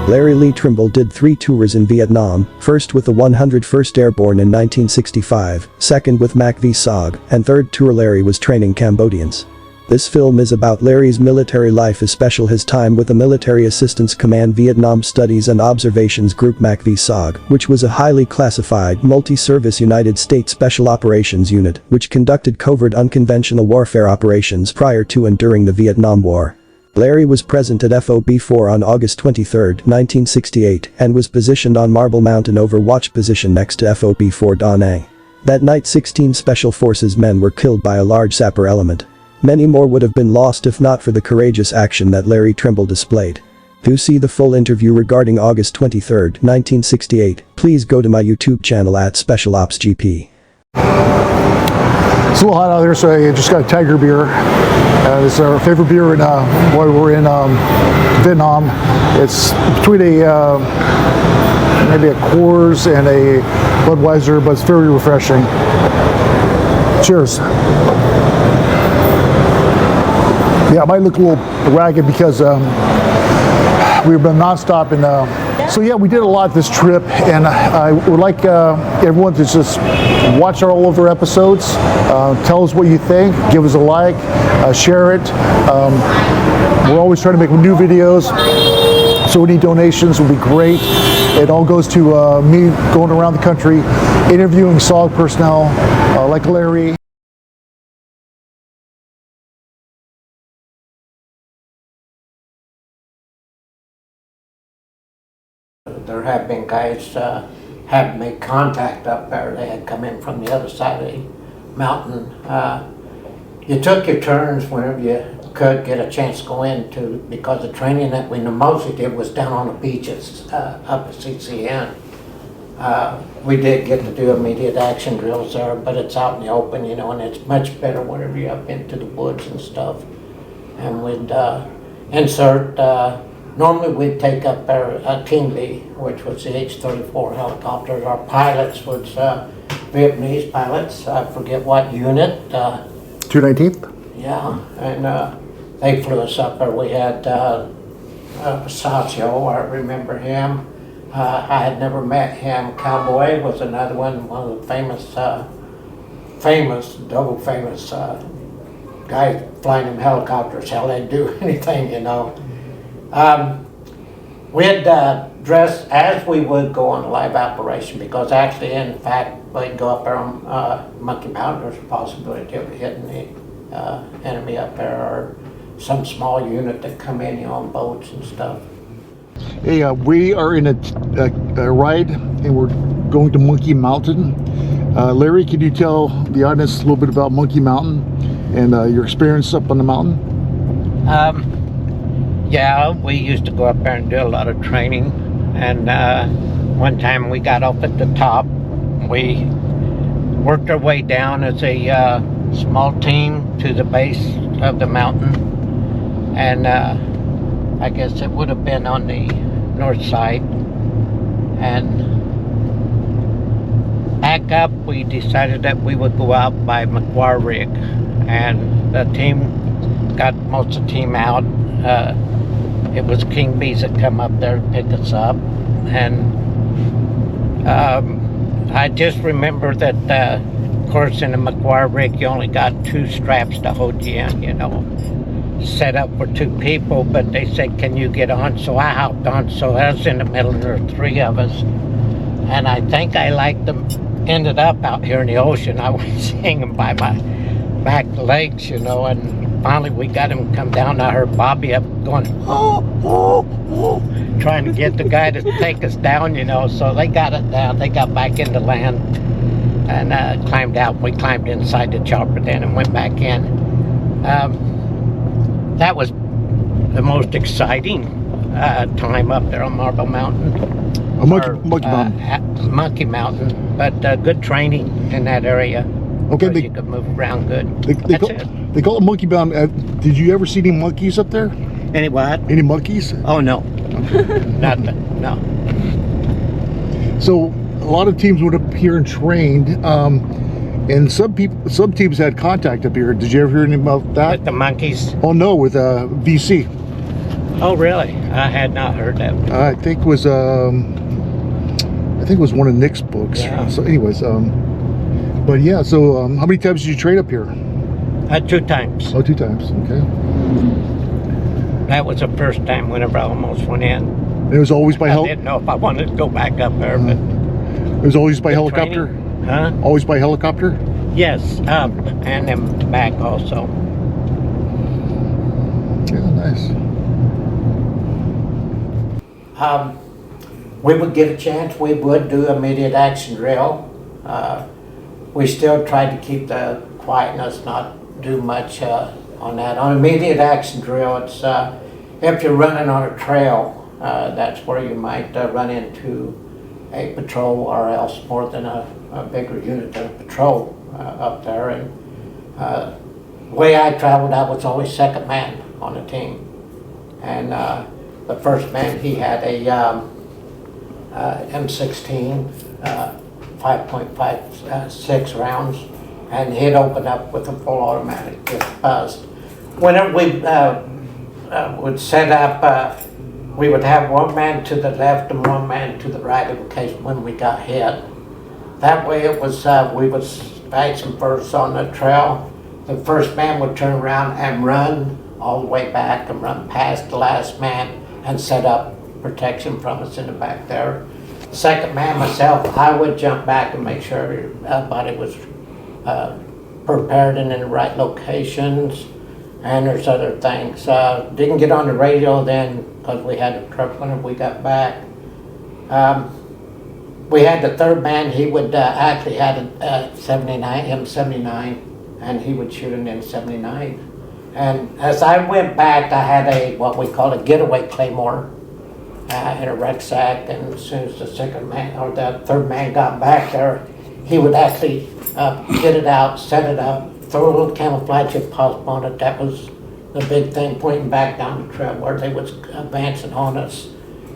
Larry Lee Trimble did 3 tours in Vietnam, first with the 101st Airborne in 1965, second with MACV-SOG, and third tour Larry was training Cambodians. This film is about Larry's military life, especially his time with the Military Assistance Command Vietnam Studies and Observations Group MACV-SOG, which was a highly classified, multi-service United States Special Operations Unit, which conducted covert unconventional warfare operations prior to and during the Vietnam War. Larry was present at FOB-4 on August 23, 1968, and was positioned on Marble Mountain overwatch position next to FOB-4 Da Nang. That night 16 Special Forces men were killed by a large sapper element. Many more would have been lost if not for the courageous action that Larry Trimble displayed. To see the full interview regarding August 23, 1968, please go to my YouTube channel at SpecialOpsGP. It's a little hot out there, so I just got a Tiger beer. It's our favorite beer while we're in Vietnam. It's between maybe a Coors and a Budweiser, but it's very refreshing. Cheers. Yeah, it might look a little ragged because we've been nonstop so yeah, we did a lot this trip, and I would like everyone to just watch our all of our episodes. Tell us what you think, give us a like, share it. We're always trying to make new videos, so any donations would be great. It all goes to me going around the country interviewing SOG personnel like Larry. There have been guys have made contact up there. They had come in from the other side of the mountain. You took your turns whenever you could get a chance to go into, because the training that we mostly did was down on the beaches up at CCN. We did get to do immediate action drills there, but it's out in the open, you know, and it's much better whenever you're up into the woods and stuff. And we'd insert. Normally we'd take up our King B, which was the H-34 helicopters. Our pilots was Vietnamese pilots. I forget what unit. 219th? Yeah, and they flew us up there. We had Sasio, I remember him. I had never met him. Cowboy was another one of the double famous guys flying them helicopters. Hell, they'd do anything, you know. We'd dress as we would go on a live operation, because actually, in fact, we'd go up there on Monkey Mountain. There's a possibility of hitting the enemy up there, or some small unit that come in, you know, on boats and stuff. Hey, we are in a ride, and we're going to Monkey Mountain. Larry, can you tell the audience a little bit about Monkey Mountain and your experience up on the mountain? Yeah, we used to go up there and do a lot of training, and one time we got up at the top. We worked our way down as a small team to the base of the mountain, and I guess it would have been on the north side. And back up, we decided that we would go out by McGuire Rig, and the team got most of the team out. It was King B's that come up there to pick us up, and I just remember that, of course, in the McGuire Rig, you only got 2 straps to hold you in, you know, set up for 2 people, but they said, can you get on? So I hopped on, so I was in the middle, and there were 3 of us, and I think I ended up out here in the ocean. I was hanging by my back legs, you know, and finally we got him come down. I heard Bobby up going, oh, oh, oh, trying to get the guy to take us down, you know. So they got it down. They got back into land and climbed out. We climbed inside the chopper then and went back in. That was the most exciting time up there on Marble Mountain. Monkey Mountain, but good training in that area. Okay, you could move around good. They call it Monkey Mountain. Did you ever see any monkeys up there? Any what? Any monkeys? Oh no, nothing. No. So a lot of teams went up here and trained, and some teams had contact up here. Did you ever hear anything about that? With the monkeys? Oh no, with VC. Oh, really? I had not heard that before. I think it was one of Nick's books. Yeah. So, anyways, but yeah. So, how many times did you train up here? 2 times. Oh, 2 times. Okay. That was the first time whenever I almost went in. And it was always by I didn't know if I wanted to go back up there, but it was always by helicopter. training, huh? Always by helicopter. Yes, and then back also. Yeah, nice. We would get a chance, we would do immediate action drill. We still tried to keep the quietness, not do much on that. On immediate action drill, it's if you're running on a trail, that's where you might run into a patrol or else more than a bigger unit than a patrol up there. And the way I traveled, I was always second man on the team. And the first man, he had a M16, 5.56 rounds, and he'd open up with a full automatic, just buzzed. Whenever we would set up, we would have one man to the left and one man to the right in case when we got hit. That way it was, we would face them first on the trail. The first man would turn around and run all the way back and run past the last man and set up protection from us in the back there. Second man, myself, I would jump back and make sure everybody was prepared and in the right locations. And there's other things. Didn't get on the radio then because we had a truck whenever we got back. We had the third man, he would actually had a M79, and he would shoot an M79. And as I went back, I had a, what we call a getaway claymore in a rucksack, and as soon as the second man, or the third man got back there, he would actually get it out, set it up, throw a little camouflage if possible on it. That was the big thing, pointing back down the trail where they was advancing on us,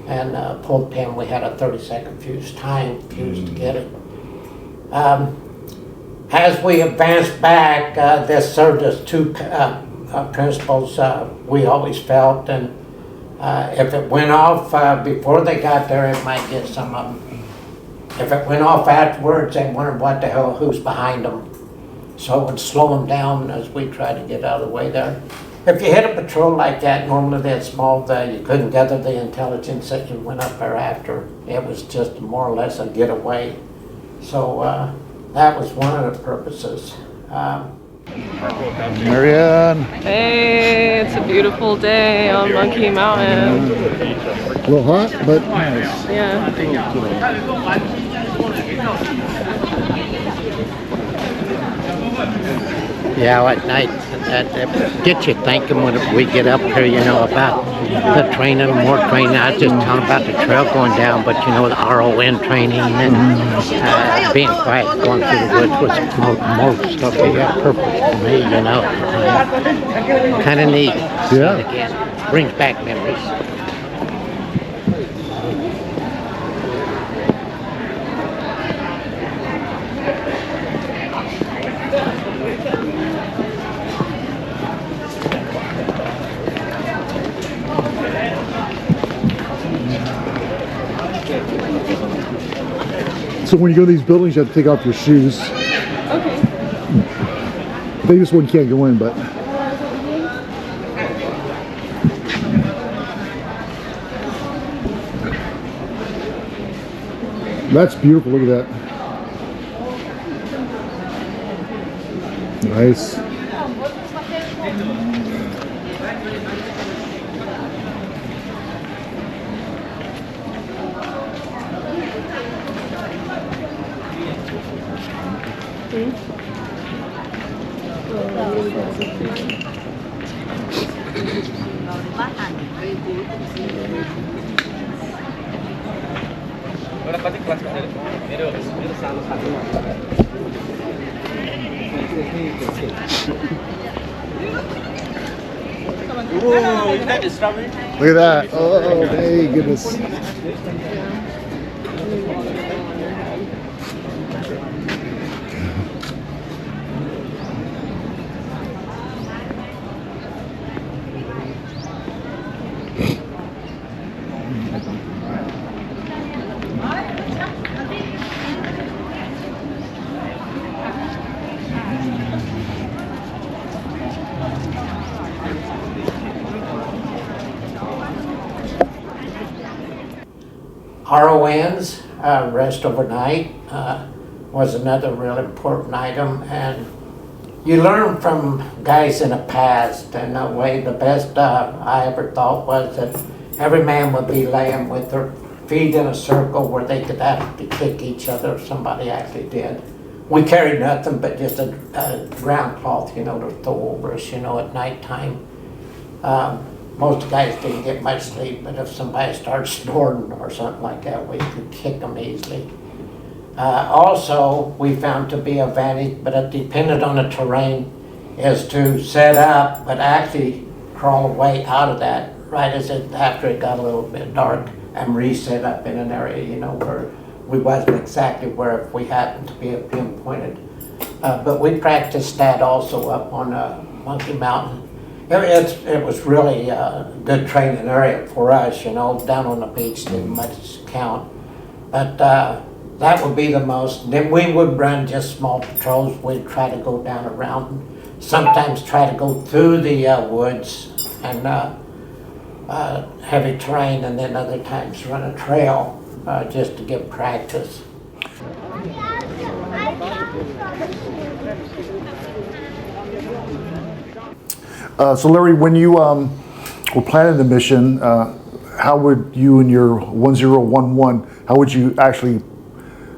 and pull the pin. We had a 30-second fuse, time fuse to get it. As we advanced back, this served us 2 principles we always felt, and if it went off before they got there, it might get some of them. If it went off afterwards, they wondered what the hell, who's behind them. So it would slow them down as we tried to get out of the way there. If you hit a patrol like that, normally they're small, you couldn't gather the intelligence that you went up there after. It was just more or less a getaway. So that was one of the purposes. Marianne. Hey, it's a beautiful day on Monkey Mountain. A little hot, but nice. Yeah. Yeah, at night, that gets you thinking when we get up here, you know, about the training, more training. I was just talking about the trail going down, but you know, the RON training and being quiet, going through the woods was more stuff that got purpose for me, you know. Kind of neat. Yeah. Again, brings back memories. So when you go to these buildings, you have to take off your shoes. Okay. I think this one can't go in, but that's beautiful. Look at that. Nice. Look at that. Oh, hey, goodness. RONs, rest overnight, was another real important item. And you learn from guys in the past, and the way the best I ever thought was that every man would be laying with their feet in a circle where they could actually kick each other if somebody actually did. We carried nothing but just a ground cloth, you know, to throw over us, you know, at nighttime. Most guys didn't get much sleep, but if somebody started snoring or something like that, we could kick them easily. Also, we found to be a advantage, but it depended on the terrain, is to set up, but actually crawl away out of that right after it got a little bit dark and reset up in an area, you know, where we wasn't exactly where if we happened to be pinpointed. But we practiced that also up on Monkey Mountain. It was really a good training area for us, you know. Down on the beach didn't much count. But that would be the most. Then we would run just small patrols. We'd try to go down around, sometimes try to go through the woods and heavy terrain, and then other times run a trail just to get practice. So Larry, when you were planning the mission, how would you and your 1011, how would you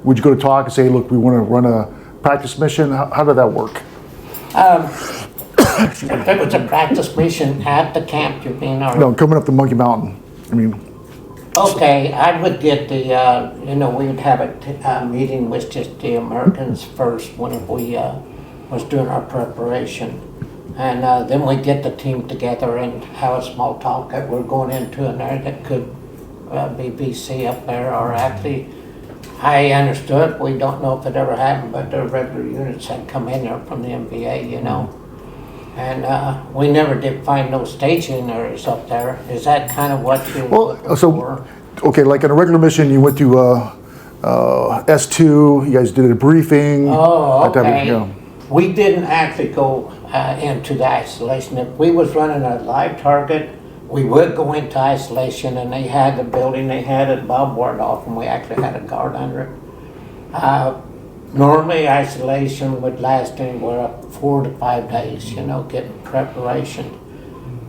would you go to talk and say, look, we want to run a practice mission? How did that work? If it was a practice mission at the camp, you mean? Or No, coming up the Monkey Mountain. I mean. Okay, I would get the, you know, we would have a meeting with just the Americans first when we was doing our preparation. And then we'd get the team together and have a small talk that we're going into an area that could be BC up there, or actually, I understood, we don't know if it ever happened, but the regular units had come in there from the MVA, you know. And we never did find no staging areas up there. Is that kind of what you were looking for? Okay, like in a regular mission, you went to S2, you guys did a briefing. Oh, okay. You know. We didn't actually go into the isolation. If we was running a live target, we would go into isolation, and they had the building, they had it barbed wire off, and we actually had a guard under it. Normally, isolation would last anywhere up 4 to 5 days, you know, getting preparation.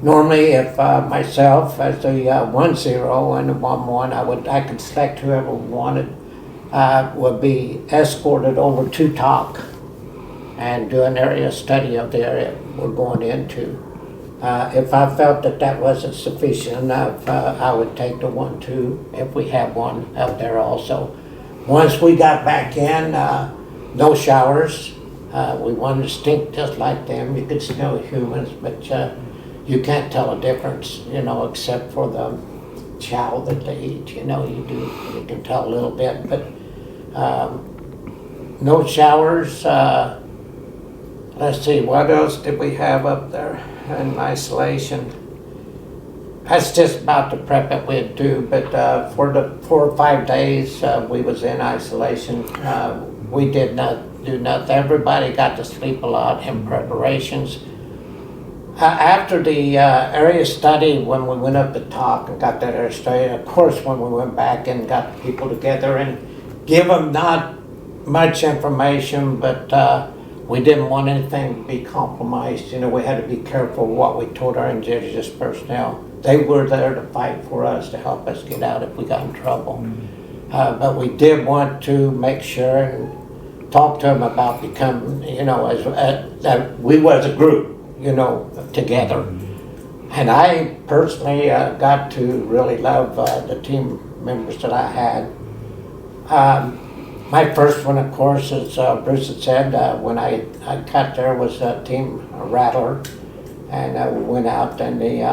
Normally, if myself, as the 10 and the 11, I could select whoever wanted, would be escorted over to TOC and do an area study of the area we're going into. If I felt that wasn't sufficient enough, I would take the 1-2 if we had one up there also. Once we got back in, no showers. We wanted to stink just like them. You could smell humans, but you can't tell a difference, you know, except for the chow that they eat. You know, you can tell a little bit, but no showers. Let's see, what else did we have up there in isolation? That's just about the prep that we'd do, but for the 4 or 5 days we was in isolation, we did not do nothing. Everybody got to sleep a lot in preparations. After the area study, when we went up to TOC and got that area study, and of course when we went back and got the people together and give them not much information, but we didn't want anything to be compromised. You know, we had to be careful what we told our indigenous personnel. They were there to fight for us, to help us get out if we got in trouble. But we did want to make sure and talk to them about becoming, you know, that we was a group, you know, together. And I personally got to really love the team members that I had. My first one, of course, as Bruce had said, when I got there was Team Rattler, and we went out and the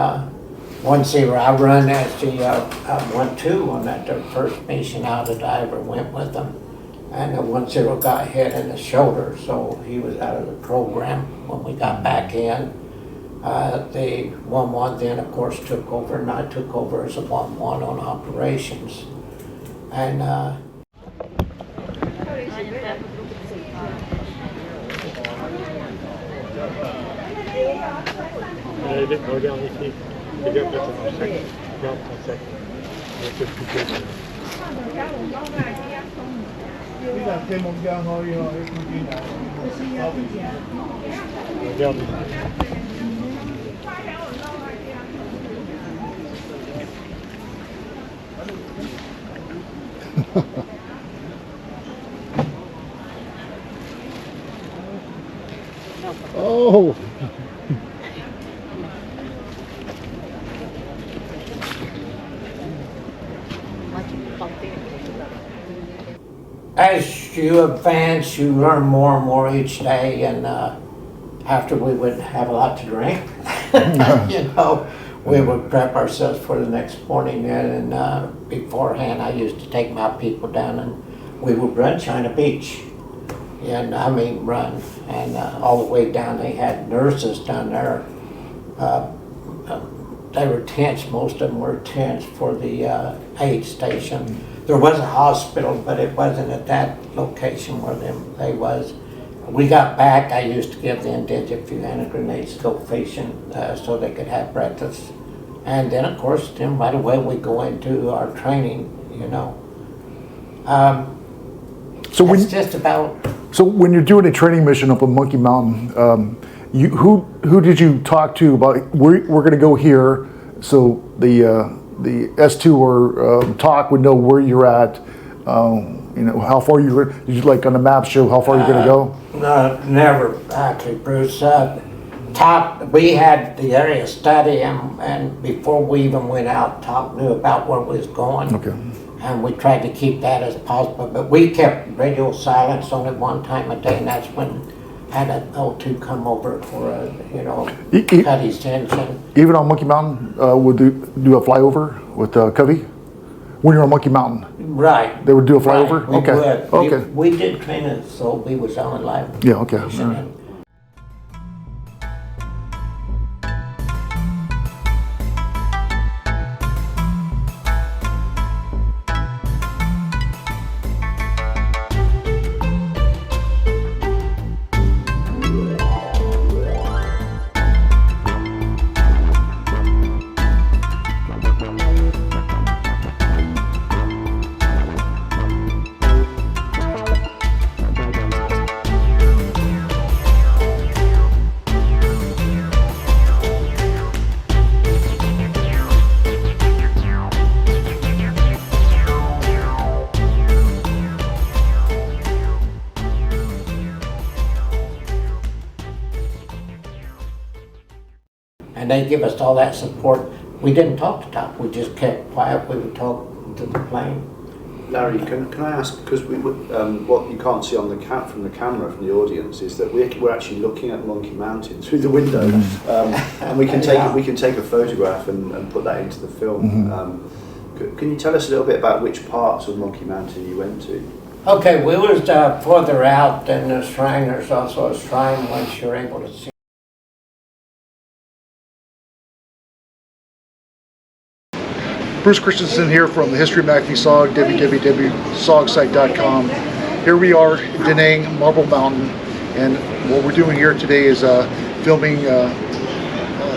1-0, I run as the 1-2 on that their first mission out that I ever went with them. And the 1-0 got hit in the shoulder, so he was out of the program when we got back in. The 1-1 then, of course, took over, and I took over as a 1-1 on operations. And Regarde ici, regarde ton sac, regarde ton sac. Oh. As you advance, you learn more and more each day, and after we would have a lot to drink, you know, we would prep ourselves for the next morning, and beforehand I used to take my people down and we would run China Beach. And I mean run, and all the way down they had nurses down there. They were tents, most of them were tents for the aid station. There was a hospital, but it wasn't at that location where they was. We got back, I used to give the Indians a few hand grenades to go fishing so they could have breakfast. And then of course, then right away we go into our training, you know. So it's just about. So when you're doing a training mission up on Monkey Mountain, who did you talk to about we're going to go here, so the S2 or TOC would know where you're at, you know, how far did you like on the map show how far you're going to go? No, never actually, Bruce. TOC, we had the area study, and before we even went out, TOC knew about where we was going. Okay. And we tried to keep that as possible, but we kept radio silence only one time a day, and that's when I had an O2 come over for you know, cut his tension. Even on Monkey Mountain, would they do a flyover with Covey? When you're on Monkey Mountain? Right. They would do a flyover? Right, we okay. would. Okay. We did train it, so we was on live. Yeah, okay. All right. And they give us all that support. We didn't talk to TOC, we just kept quiet, we would talk to the plane. Larry, can I ask, because what you can't see on the from the camera from the audience is that we're actually looking at Monkey Mountain through the window, and we can take a photograph and put that into the film. Can you tell us a little bit about which parts of Monkey Mountain you went to? Okay, we was further out than the shrine. There's also a shrine once you're able to see. Bruce Christensen here from the History of MACV-SOG, www.sogsite.com. Here we are in Da Nang, Marble Mountain, and what we're doing here today is filming,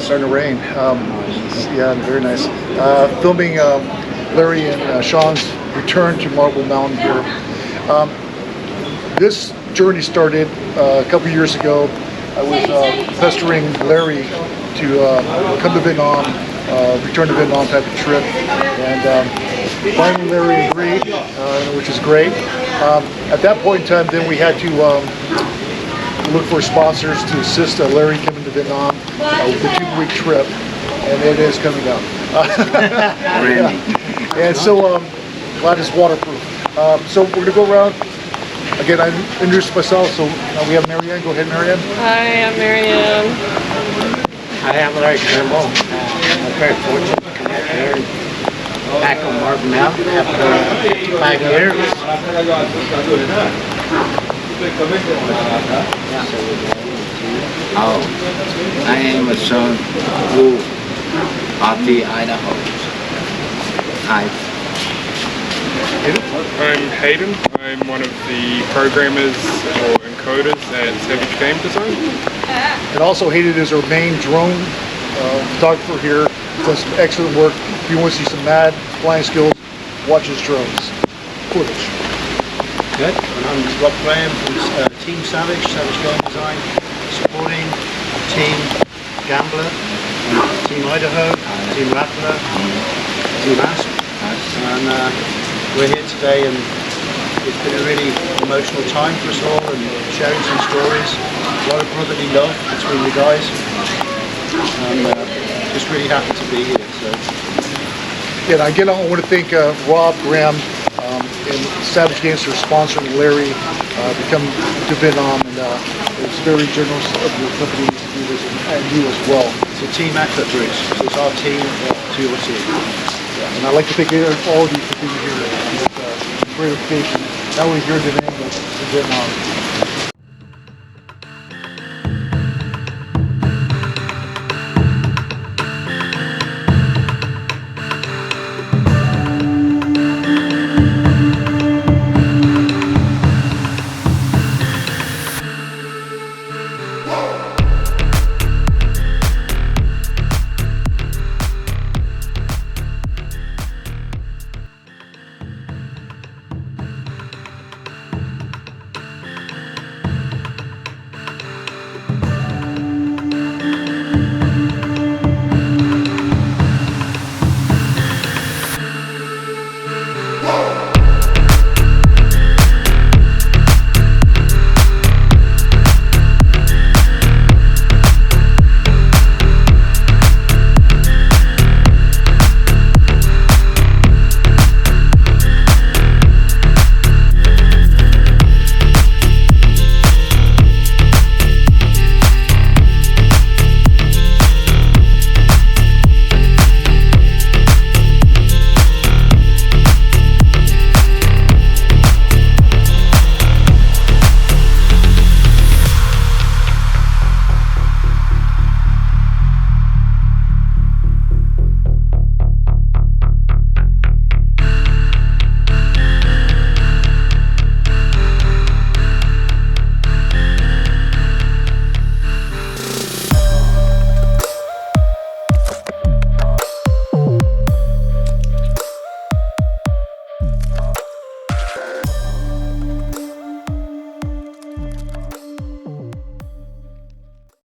starting to rain, yeah, very nice, filming Larry and Sean's return to Marble Mountain here. This journey started a couple years ago. I was pestering Larry to come to Vietnam, return to Vietnam type of trip, and finally Larry agreed, which is great. At that point in time, then we had to look for sponsors to assist Larry coming to Vietnam with the 2-week trip, and it is coming up. Yeah. And so glad it's waterproof. So we're going to go around. Again, I introduced myself, so we have Marianne. Go ahead, Marianne. Hi, I'm Marianne. I am Larry Trimble. I'm very fortunate to come up here back on Marble Mountain after 5 years. Oh, I am a son of the Idaho. Hi. I'm Hayden. I'm one of the programmers or encoders at Savage Game Design. And also Hayden is our main drone photographer here. Does some excellent work. If you want to see some mad flying skills, watches drones footage. Good. And I'm Rob Graham from Team Savage Game Design, supporting Team Gambler, Team Idaho, Team Rattler, Team Asp. And we're here today, and it's been a really emotional time for us all, and sharing some stories. A lot of brotherly love between the guys, and just really happy to be here. So. Yeah, and again, I want to thank Rob Graham and Savage Games for sponsoring Larry to come to Vietnam, and it's very generous of your company to do this, and you as well. It's a team effort, Bruce. So it's our team to your team. Yeah, and I'd like to thank all of you for being here with great occasion, not only here in Vietnam, but in Vietnam.